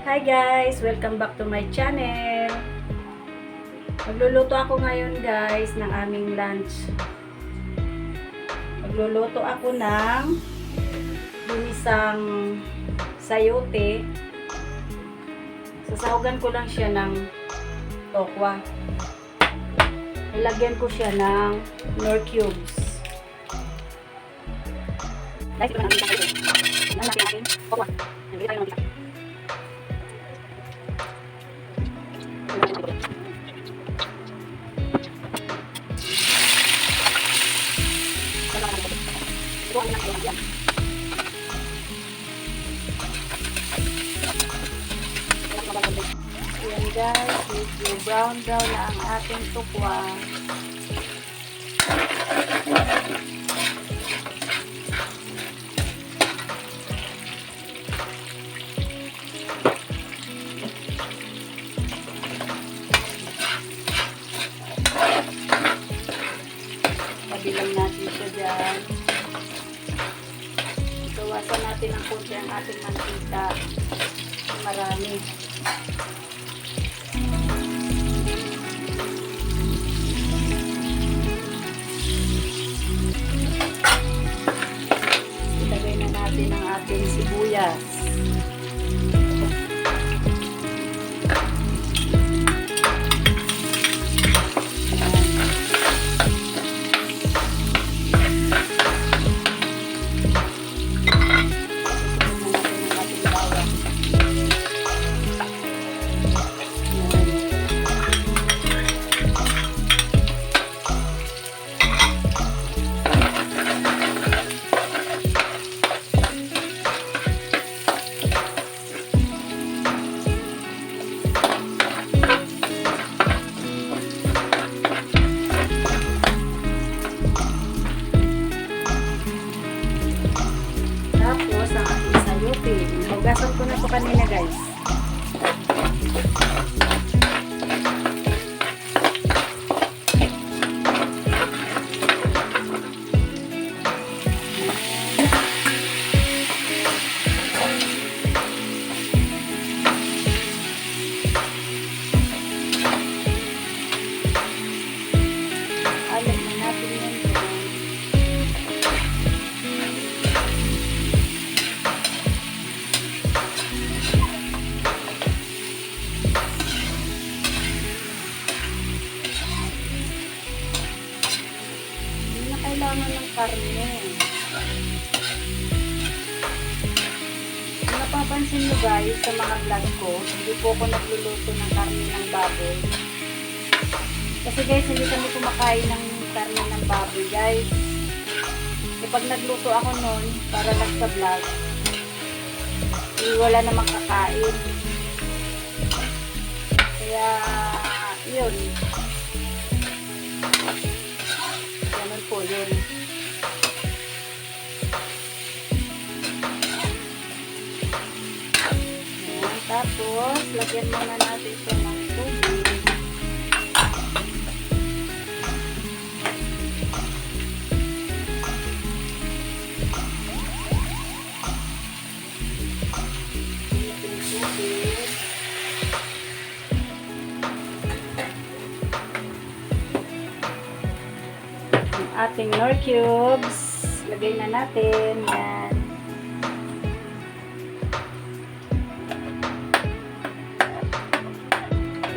Hi guys! Welcome back to my channel. Magluluto ako ngayon guys ng aming lunch. Magluluto ako ng ginisang sayote. Sasahugan ko lang siya ng tokwa. Ilagyan ko siya ng nor cubes. Guys, ito na ang sayote. Ano natin tokwa. Nagigit tayo ng bisa. Ayan guys, medyo brown na ang ating tokwa. Pabilang natin siya dyan. Gawasan natin ang konti ang ating mantika. Marami. Ilagay na natin ang ating sibuyas. Hugasan ko na ito kanina guys. Alam na natin yan. Kailangan ng karne. Kung napapansin nyo guys sa mga vlog ko, hindi po ako nagluluto ng karne ng baboy. Kasi guys, hindi kami kumakain ng karne ng baboy guys. Kapag nagluto ako nun, para lang sa vlog, wala namang kakain. Kaya, yun. Po yun. Ayan, tapos lagyan muna natin ito ng tubig. Ating nor cubes, lagay na natin yan.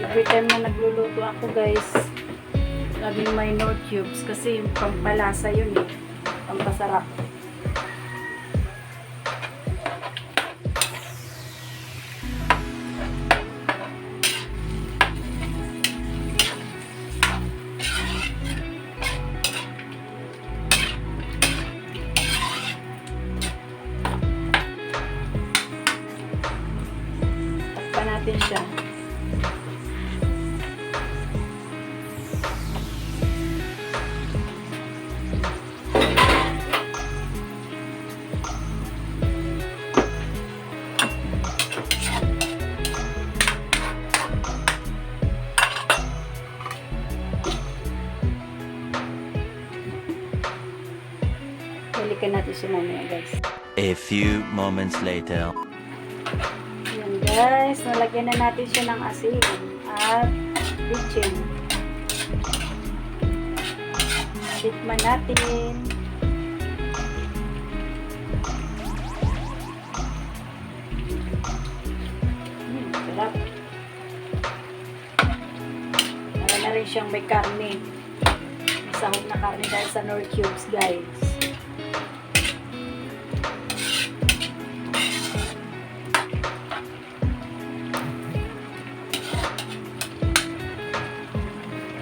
Every time na nagluluto ako guys, laging may nor cubes kasi pampalasa yun eh, pampasarap. Natin siya. Balikan natin siya mamaya guys. A few moments later. Ayan guys. Guys, nalagyan na natin siya ng asin at bitchin. Tikman natin. Sarap. Wala na rin siyang may karne. May sahog na karne dahil sa Knorr cubes, guys.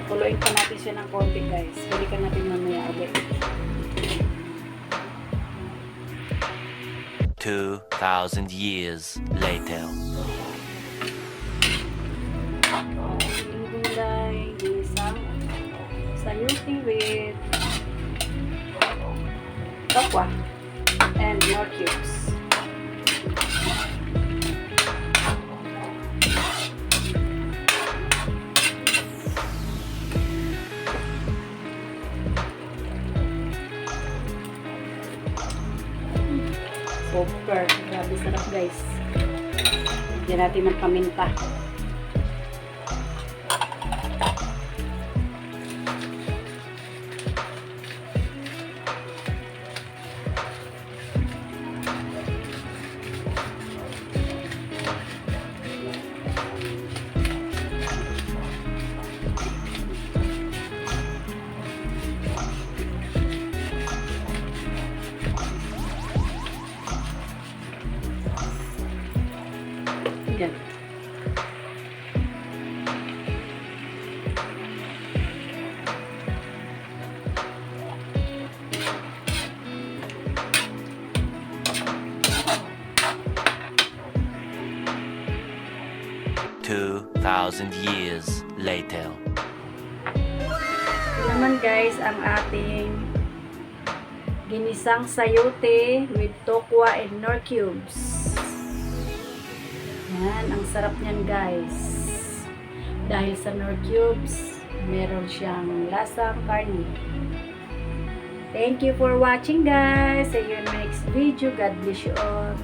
Tuloyin pa natin siya ng konti, guys. Balikan natin mamaya ulit. 2,000 years later. Gulay, isang sayote with tokwa and Knorr cubes. Super. Grabe sarap, guys. Lagyan natin ng paminta. Yan. Thousand years later. Ito naman, guys, ang ating ginisang sayote with tokwa and Knorr cubes. Yan, ang sarap niyan, guys. Dahil sa Knorr cubes, meron siyang lasang karne. Thank you for watching, guys. See you in my next video. God bless you all.